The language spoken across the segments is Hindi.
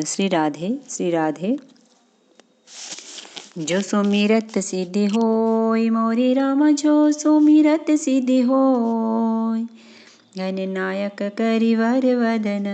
श्री राधे श्री राधे। जो सुमिरत सिद्धि होय मोरे राम, जो सुमिरत सिद्धि होय। गणनायक करिवर वदन,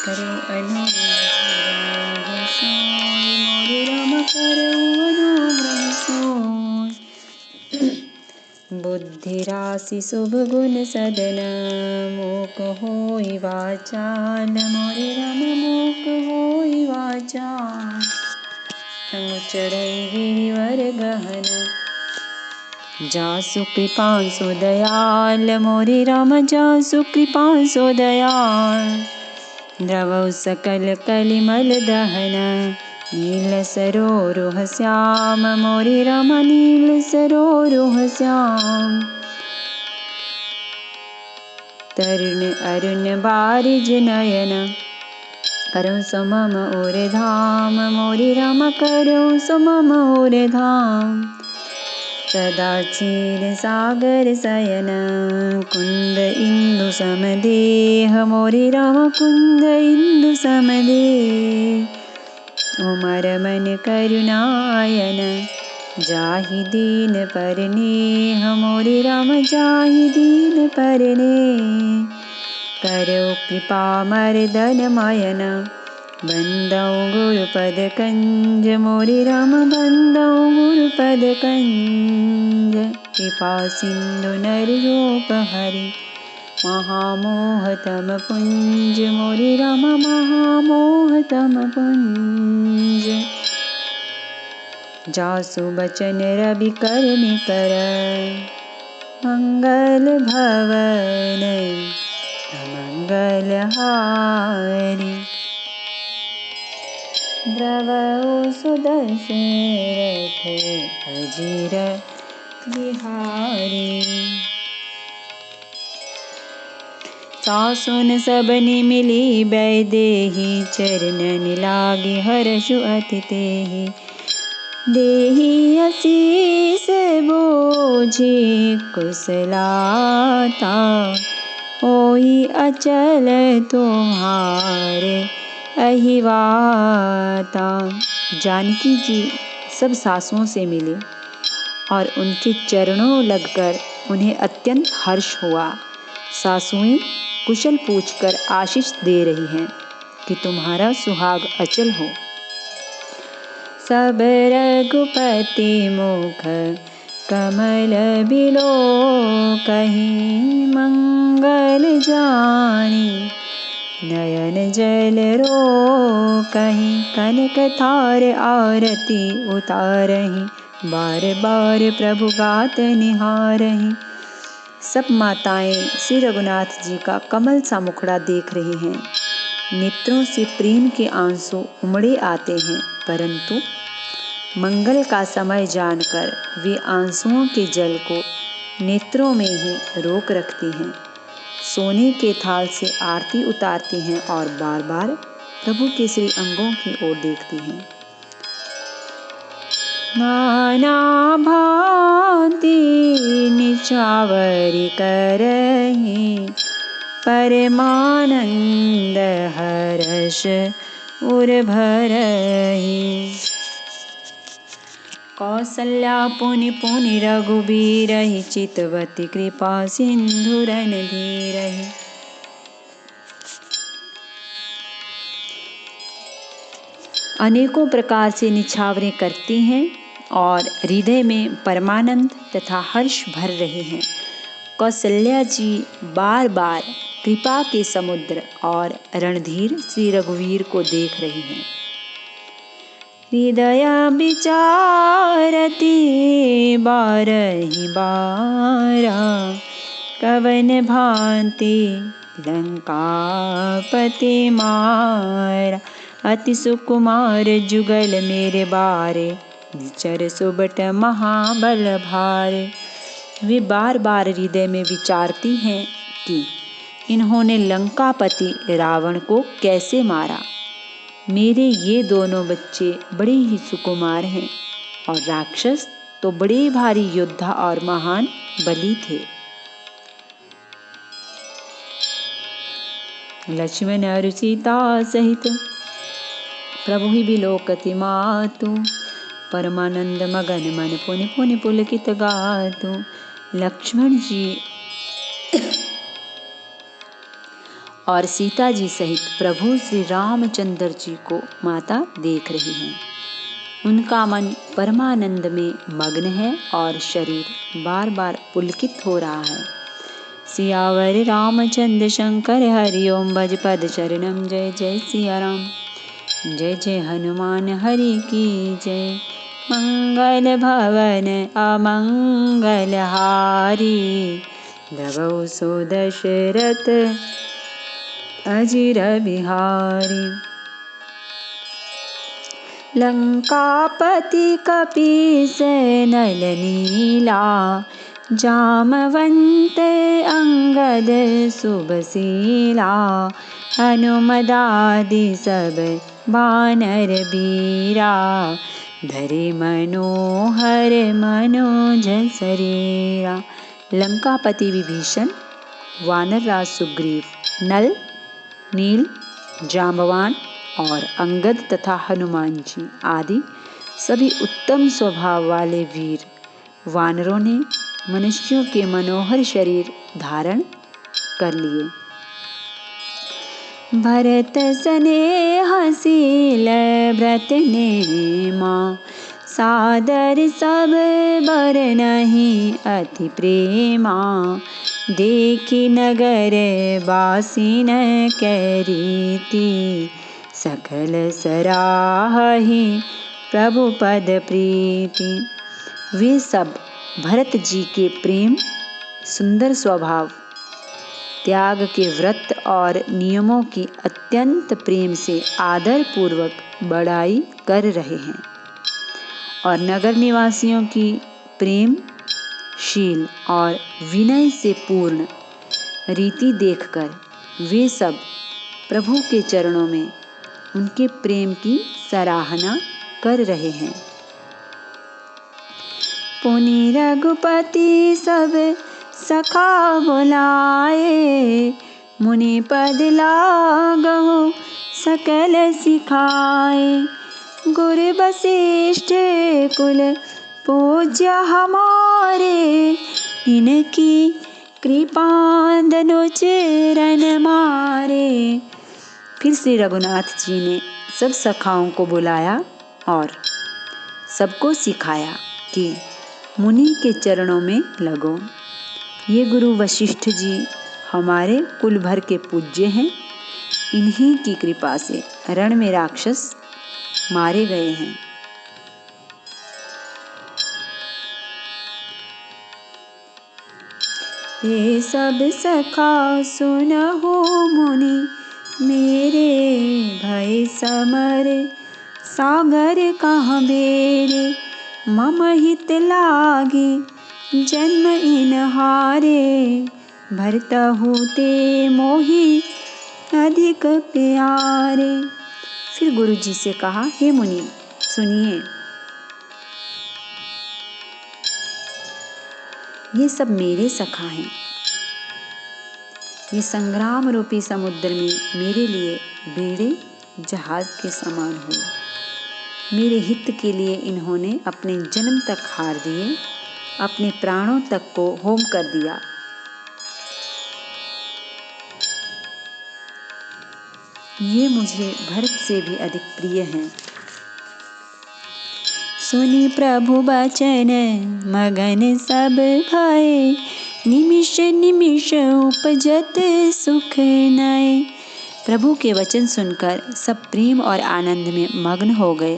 करो अनुग्रह सोय मोरे राम, करो अनुग्रह सोय। बुद्धि राशि शुभ गुण सदन, मूक होई वाचाल मोरे राम, मूक होई वाचाल। संग चढ़ई गिरिवर गहन, जासु कृपांशु दयाल मोरे राम, जासु कृपांशु दयाल। द्रवौ सकल कलिमल दहन, नील सरोरुह श्याम मोरे राम, नील सरोरुह श्याम। तरुण अरुण बारिज नयन, करो समम और धाम मोरे राम, करो समम और धाम। सदा क्षीर सागर शयन, कुंद इंदु समदेह मोरे राम, कुंद इंदु समदेह। उमर मन करुणायन, जाहि दीन परनेह मोरे राम, जाहि दीन परनेह। करो कृपा मर्दन मयन, बंदौ गुरुपद कंज मोरे राम, बंदौ गुरुपद कंज। कृपा सिंधु नर रूप हरि, महामोहतम पुंज मोरे राम, महामोहतम पुंज। जासु बचन रवि कर निकर, मंगल भवन मंगल हारी। द्रवौ सुदशरथ अजिर बिहारी। सासुन सबनि मिली बैदेही, चरणन लागी हर्षु अति तेहि। देहि आशीष बोझि कुशलाता, होई अचल तुम्हारे अहिवाता। जानकी जी सब सासुओं से मिले और उनके चरणों लगकर उन्हें अत्यंत हर्ष हुआ। सासुएं कुशल पूछकर आशीष दे रही हैं कि तुम्हारा सुहाग अचल हो। सब रघुपति मुख कमल बिलो कहीं, मंगल जानी नयन जल रो कहीं। कनक थार आरती उतारहीं, बार बार प्रभु गात निहारहीं। सब माताएं श्री रघुनाथ जी का कमल सा मुखड़ा देख रही हैं। नेत्रों से प्रेम के आंसू उमड़े आते हैं, परंतु मंगल का समय जानकर वे आंसुओं के जल को नेत्रों में ही रोक रखती हैं। सोने के थाल से आरती उतारती हैं और बार बार प्रभु के श्री अंगों की ओर देखती हैं। नाना भांति निछावर करहीं, परमानंद हर्ष उर भरहीं। कौसल्या पुनि पुनि रघुबीरहि, चितवती कृपा सिंधु रणधीरहि। अनेकों प्रकार से निछावरें करती हैं और हृदय में परमानंद तथा हर्ष भर रहे हैं। कौसल्या जी बार बार कृपा के समुद्र और रणधीर श्री रघुवीर को देख रही हैं। हृदय विचारती बारहि बारा, कवन भांति लंकापति मारा। अति सुकुमार जुगल मेरे बारे, निचर सुबट महाबल भारे। वे बार बार हृदय में विचारती हैं कि इन्होंने लंकापति रावण को कैसे मारा। मेरे ये दोनों बच्चे बड़े ही सुकुमार हैं और राक्षस तो बड़े भारी योद्धा और महान बली थे। लक्ष्मण और सीता सहित प्रभु ही बिलोकति मातु। परमानंद मगन मन पुनि पुनि पुलकित गातु। लक्ष्मण जी और सीता जी सहित प्रभु श्री रामचंद्र जी को माता देख रही हैं। उनका मन परमानंद में मग्न है और शरीर बार बार पुलकित हो रहा है। सियावर रामचंद्र शंकर हरि ओम भज पद चरणम। जय जय सिया राम, जय जय हनुमान हरि की जय। मंगल भवन अमंगल हारी, द्रवौ सो दशरथ अजिर बिहारी। लंकापति कपीस नल नीला, जामवंत अंगद शुभशीला। हनुमदादि सब बानर बीरा, धरे मनोहर मनोज शरीरा। लंकापति विभीषण, वानर राज सुग्रीव, नल, नील, जाम्बवान और अंगद तथा हनुमान जी आदि सभी उत्तम स्वभाव वाले वीर वानरों ने मनुष्यों के मनोहर शरीर धारण कर लिए। भरत स्नेहशील व्रत नेमा, सादर सब बर नहीं अति प्रेमा। देखी नगर बासिन कै रीति, सकल सराहि प्रभु पद प्रीति। वे सब भरत जी के प्रेम, सुंदर स्वभाव, त्याग के व्रत और नियमों की अत्यंत प्रेम से आदर पूर्वक बड़ाई कर रहे हैं। और नगर निवासियों की प्रेम शील और विनय से पूर्ण रीति देखकर वे सब प्रभु के चरणों में उनके प्रेम की सराहना कर रहे हैं। पुनि रघुपति सब सखा बुलाए, मुनि पद लागहु सकल सिखाए। गुरु वशिष्ठ कुल पूज्य हमारे, इनकी कृपा दनुज रन मारे। फिर श्री रघुनाथ जी ने सब सखाओं को बुलाया और सबको सिखाया कि मुनि के चरणों में लगो। ये गुरु वशिष्ठ जी हमारे कुल भर के पूज्य हैं। इन्हीं की कृपा से रण में राक्षस मारे गए हैं। ये सब सखा सुनहु मुनि, मेरे भय समर सागर कहाँ बेरे। मम हित लागे जन्म इनहारे, भरतहु ते मोहि अधिक प्यारे। फिर गुरु जी से कहा, हे मुनि सुनिए, ये सब मेरे सखा हैं। ये संग्राम रूपी समुद्र में मेरे लिए बेड़े जहाज के समान हुए। मेरे हित के लिए इन्होंने अपने जन्म तक हार दिए, अपने प्राणों तक को होम कर दिया। ये मुझे भरत से भी अधिक प्रिय हैं। सुनि प्रभु बचन मगन सब भय, निमिष निमिष उपजत सुख नय। प्रभु के वचन सुनकर सब प्रेम और आनंद में मग्न हो गए।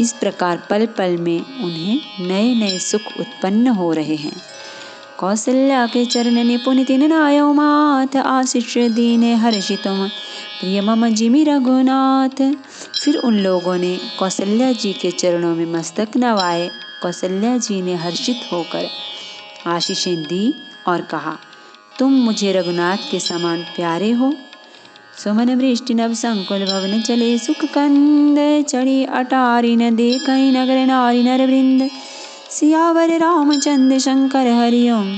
इस प्रकार पल पल में उन्हें नए नए सुख उत्पन्न हो रहे हैं। कौसल्या के चरण निपुन तिन नायो मात, आशीष दीने हर्षितम प्रिय मम जिमि रघुनाथ। फिर उन लोगों ने कौसल्या जी के चरणों में मस्तक नवाए। कौसल्या जी ने हर्षित होकर आशीषें दी और कहा, तुम मुझे रघुनाथ के समान प्यारे हो। सुमन वृष्टि नभ संकुल भवन चले, सुख कंद चढ़ी अटारी न देखई नगर नारी नर वृंद। सियावर रामचंद्र शंकर हरि ओम,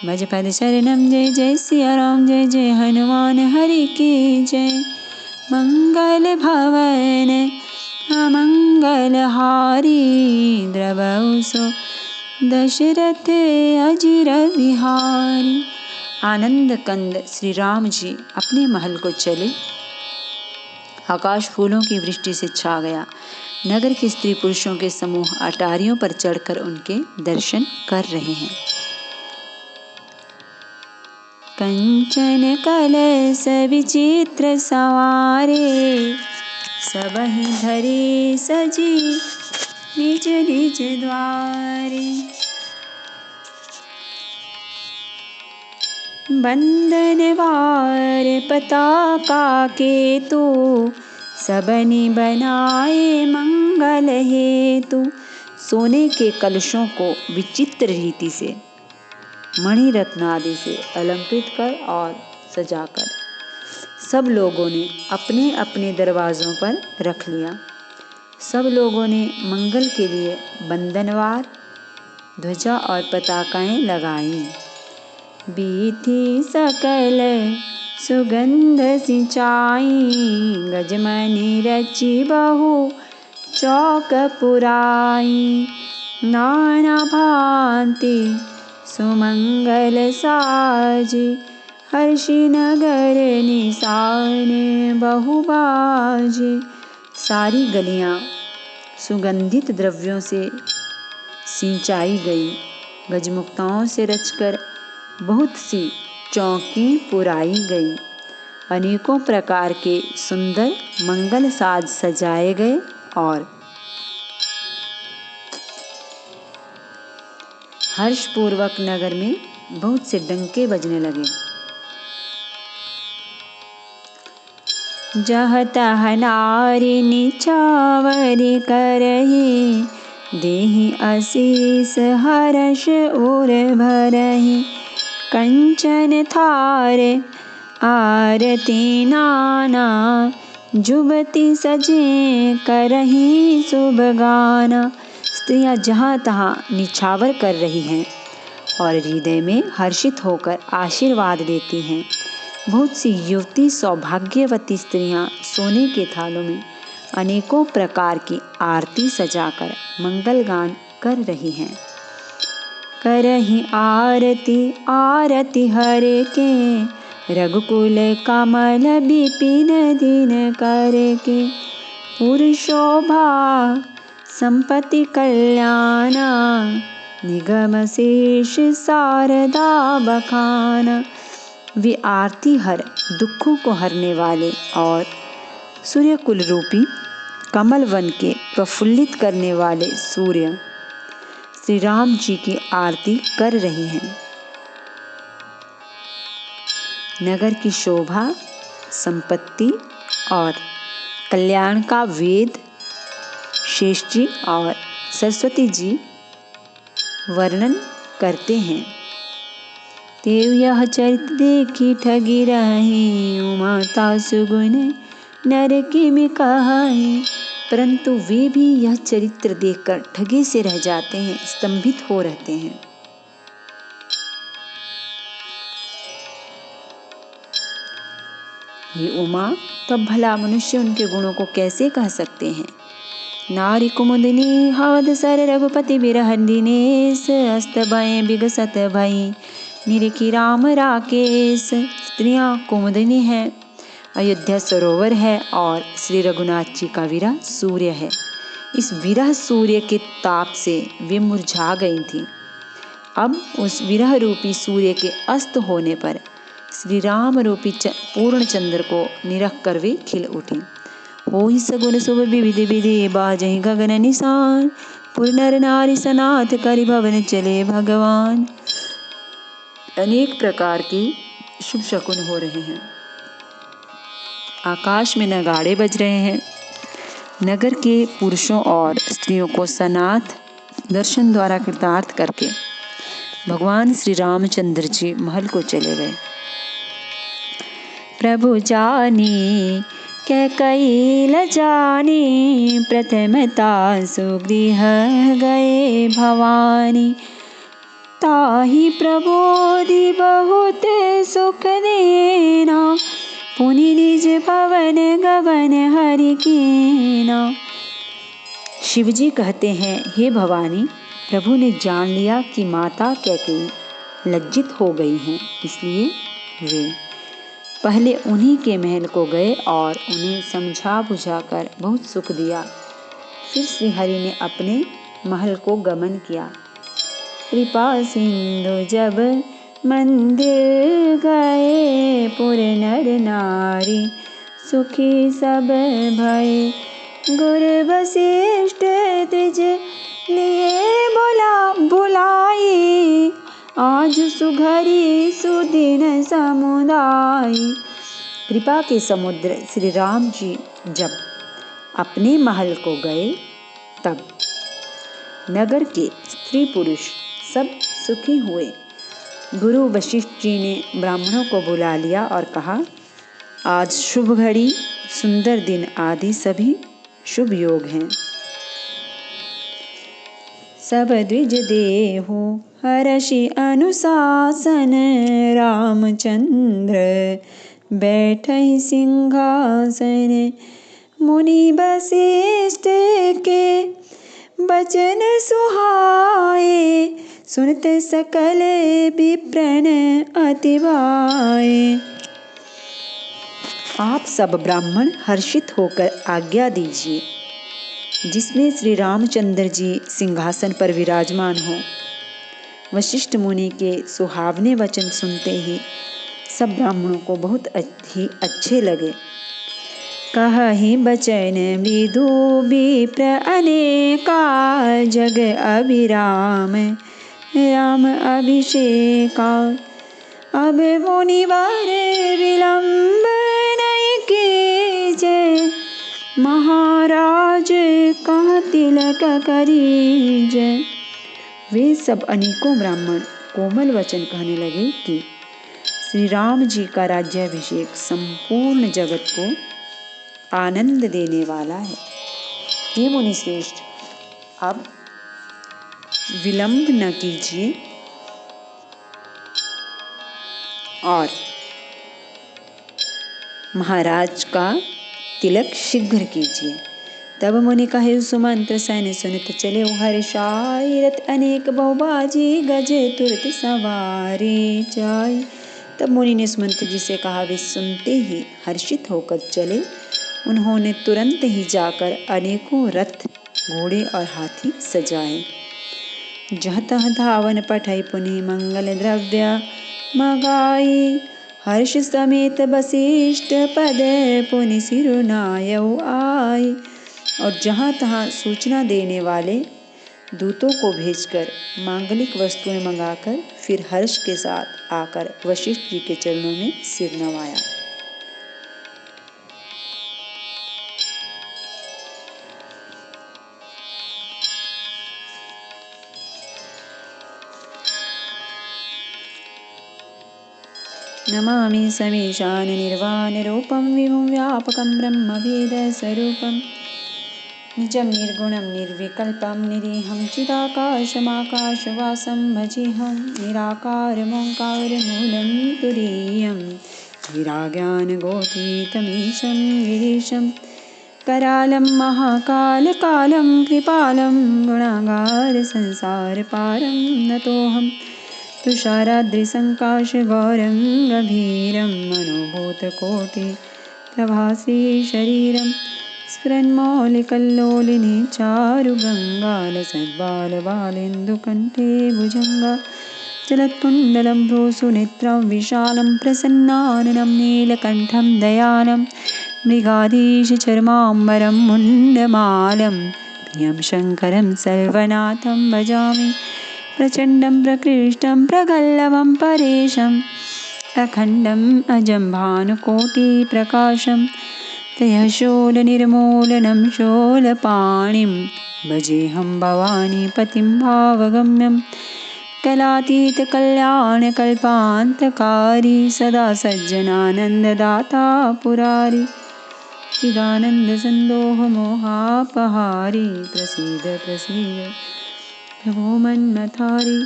भज पद शरणम। जय जय सिया राम, जय जय हनुमान हरि की जय। मंगल भवन अमंगल हारी, द्रवहु सो दशरथ अजिर बिहारी। आनंद कंद श्री राम जी अपने महल को चले। आकाश फूलों की वृष्टि से छा गया। नगर के स्त्री पुरुषों के समूह अटारियों पर चढ़कर उनके दर्शन कर रहे हैं। कंचन कलश विचित्र सवारे, सबहि धरे सजी निज निज द्वारे। बंदनवार पताका केतु, सबनि बनाए मंगल हेतु। सोने के कलशों को विचित्र रीति से मणि रत्न आदि से अलंकृत कर और सजाकर सब लोगों ने अपने अपने दरवाजों पर रख लिया। सब लोगों ने मंगल के लिए बंदनवार, ध्वजा और पताकाएं लगाई। बीथी सकल सुगंध सिंचाई, गजमनि रचि बहु चौक पुराई। नाना भांति सुमंगल साजे, हर्षि नगर निशान बहु बाजे। सारी गलियां सुगंधित द्रव्यों से सिंचाई गई। गजमुक्ताओं से रचकर बहुत सी चौकीं पुराई गई। अनेकों प्रकार के सुंदर मंगल साज सजाए गए और हर्षपूर्वक नगर में बहुत से डंके बजने लगे। जह तह नारी निछावर करहि, देहि आशीष हर्ष उर भरहि। कंचन थार आरती नाना, जुबती सजे करहि शुभ गाना। स्त्रियां जहाँ तहाँ निछावर कर रही हैं और हृदय में हर्षित होकर आशीर्वाद देती हैं। बहुत सी युवती सौभाग्यवती स्त्रियां सोने के थालों में अनेकों प्रकार की आरती सजाकर मंगल गान कर रही हैं। करहि आरती आरती हरे के, रघुकुल कमल बिपिन दिन करे के। पुरुषोभा संपत्ति कल्याणा, निगम शेष शारदा बखाना। वे आरती हर, दुखों को हरने वाले और सूर्यकुल रूपी कमल वन के प्रफुल्लित करने वाले सूर्य श्री राम जी की आरती कर रही हैं। नगर की शोभा, संपत्ति और कल्याण का वेद शेष जी और सरस्वती जी वर्णन करते हैं। तेव यह चरित देखी ठगी रही, उमा सुगुन नर किम कहाई। परंतु वे भी यह चरित्र देखकर ठगी से रह जाते हैं, स्तंभित हो रहते हैं। ये उमा, तब भला मनुष्य उनके गुणों को कैसे कह सकते हैं। नारी कुमुदिनी हवद सर रघुपति बिरहन दिनेश, अस्त भय बिगसत भई निरखी राम राकेश। स्त्रियां कुमुदिनी हैं, अयोध्या सरोवर है और श्री रघुनाथ जी का विरह सूर्य है। इस विरह सूर्य के ताप से वे मुरझा गई थीं। अब उस विरह रूपी सूर्य के अस्त होने पर श्री राम रूपी पूर्ण चंद्र को निरख कर वे खिल उठी। होई सगुन शुभ विविध विधि, बाजहि गगन निशान। पुर नर नारी सनाथ करि भवन चले भगवान। अनेक प्रकार के शुभ शकुन हो रहे हैं। आकाश में नगाड़े बज रहे हैं। नगर के पुरुषों और स्त्रियों को सनाथ दर्शन द्वारा कृतार्थ करके भगवान श्री रामचंद्र जी महल को चले गए। प्रभु जानी कैकेयी ल जानी, प्रथमता सुगृह गए भवानी। ताहि प्रबोधि बहुत सुख देना, पुनि निज भवन गगन हरि कीना। शिवजी कहते हैं, हे भवानी, प्रभु ने जान लिया कि माता कैकेयी लज्जित हो गई हैं, इसलिए वे पहले उन्हीं के महल को गए और उन्हें समझा बुझाकर बहुत सुख दिया। फिर श्री हरि ने अपने महल को गमन किया। कृपा सिंधु जब मंदिर गए, पुर नर नारी सुखी सब भये। गुरु वशिष्ठ द्विज लिए बुलाई, आज सुघरी सुदिन समुदाय। कृपा के समुद्र श्री राम जी जब अपने महल को गए, तब नगर के स्त्री पुरुष सब सुखी हुए। गुरु वशिष्ठ जी ने ब्राह्मणों को बुला लिया और कहा, आज शुभ घड़ी, सुंदर दिन आदि सभी शुभ योग हैं। सब द्विज देहु हर्षि अनुशासन, रामचंद्र बैठहि सिंहासन। मुनि वशिष्ठ के बचन सुहाए, सुनत सकल विप्रण अति भाए। आप सब ब्राह्मण हर्षित होकर आज्ञा दीजिए, जिसमें श्री रामचंद्र जी सिंहासन पर विराजमान हो। वशिष्ठ मुनि के सुहावने वचन सुनते ही सब ब्राह्मणों को बहुत ही अच्छे लगे। कहहि बचन मृदु विप्र अनेका, जग अभिराम राम अभिषेका। अब मुनिवर विलंब नहीं कीजय, महाराज कहाँ तिलक करीजय। वे सब अनेकों ब्राह्मण कोमल वचन कहने लगे कि श्री राम जी का राज्याभिषेक संपूर्ण जगत को आनंद देने वाला है। हे मुनिश्रेष्ठ, अब विलंब न कीजिए और महाराज का तिलक शीघ्र कीजिए। तब मुनि कहे सुमंत्र सन, सुनित चले हर्षाय। रथ अनेक बहुबाजी, गज तुरत सवारी जाय। तब मुनि ने सुमंत्र जी से कहा। वे सुनते ही हर्षित होकर चले। उन्होंने तुरंत ही जाकर अनेकों रथ, घोड़े और हाथी सजाए। जहाँ तहाँ धावन पठई पुनि मंगल द्रव्य मगाई। हर्ष समेत वशिष्ठ पद पुनि सिरुनायऊ आय। और जहाँ तहाँ सूचना देने वाले दूतों को भेजकर मांगलिक वस्तुएं मंगाकर फिर हर्ष के साथ आकर वशिष्ठ जी के चरणों में सिर नवाया। नमामि समीशान निर्वाण रूपम विभुं व्यापकं ब्रह्मवेदस्वरूपं। निजं निर्गुणं निर्विकल्पं निरीहं चिदाकाशमाकाशवासं भजेऽहं। निराकारमोङ्कारमूलं तुरीयं निराज्ञानगोतीतमीशं गिरीशं। करालं महाकालकालं कृपालं गुणागार संसारपारं नतोऽहं। तुषाराद्रिसङ्काशगौरं गभीरं मनोभूतकोटिप्रभासी शरीरं। स्फुरन्मौलिकल्लोलिनी चारुगङ्गालसद्बालबालेन्दुकण्ठे भुजङ्गा। चलत्कुण्डलं भ्रूसुनेत्रं विशालं प्रसन्नाननं नीलकण्ठं दयालं। मृगाधीशचर्माम्बरं मुण्डमालं प्रियं शङ्करं सर्वनाथं भजामि। प्रचण्डं प्रकृष्टं प्रगल्भं परेशम् अखण्डम् अजं भानुकोटिप्रकाशं। तयशूलनिर्मूलनं शूलपाणिं भजेऽहं भवानीपतिं भावगम्यं। कलातीतकल्याणकल्पान्तकारी सदा सज्जनानन्ददाता पुरारी। चिदानन्दसन्दोहमोहापहारी प्रसीद प्रसीद प्रभो मन्मथारी।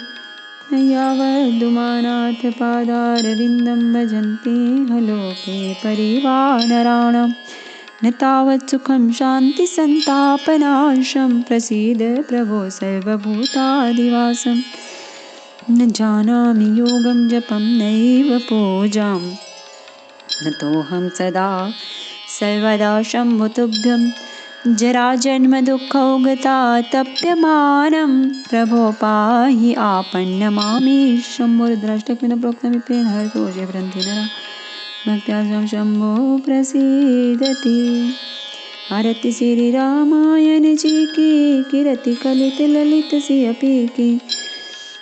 यावदुमानाथ पादारविन्दं भजन्ते हलोके परिवानराणां न तावत् सुखं शान्तिसन्तापनाशं प्रसीद प्रभो सर्वभूतादिवासं न जानामि योगं जपं नैव पूजां नतोऽहं सदा सर्वदा शम्भो तुभ्यं जराजन्मदुःखौगतातप्यमानं प्रभो पाहि आपन्नमामि शम्भुरुद्राष्टकेन प्रोक्तमिप्रेण हरतोषे भ्रन्ति नरा भक्त्या स्वं शम्भो प्रसीदति। आरती श्री रामायण जी की कीरति कलित ललित सियपी की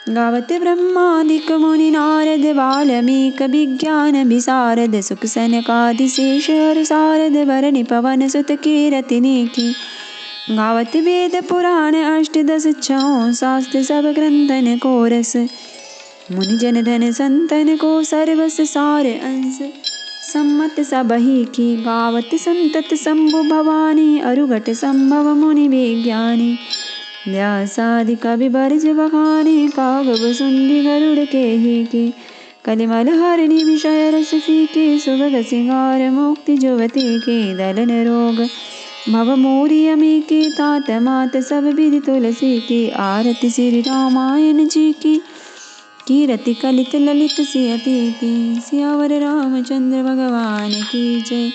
गावत ब्रह्मादिक मुनि नारद वाल्मीक विज्ञान विशारद सुख सनकादिशेष हर शारद भरनि पवन सुत कीरतिनी की गावत वेद पुराण अष्टदश छौ शास्त्र सब ग्रंथन को रस मुनि जन धन संतन को सर्वस सार अंश सम्मत सबही की गावत संतत शंभु भवानी अरुघट संभव मुनि विज्ञानी व्यासादि कवि बरज बखानी कागब सुंदी गरुड़ के ही की कलिमल हरणी विषय रस फीके सुभग सिंगार मुक्ति जुवती के दलन रोग भव मोरी अमी के तात मात सब विधि तुलसी की आरती श्री रामायण जी की कीरति कलित ललित सियपी की सियावर रामचंद्र भगवान की जय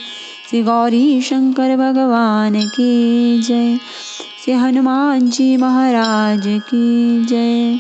श्री गौरी शंकर भगवान की जय श्री हनुमान जी महाराज की जय।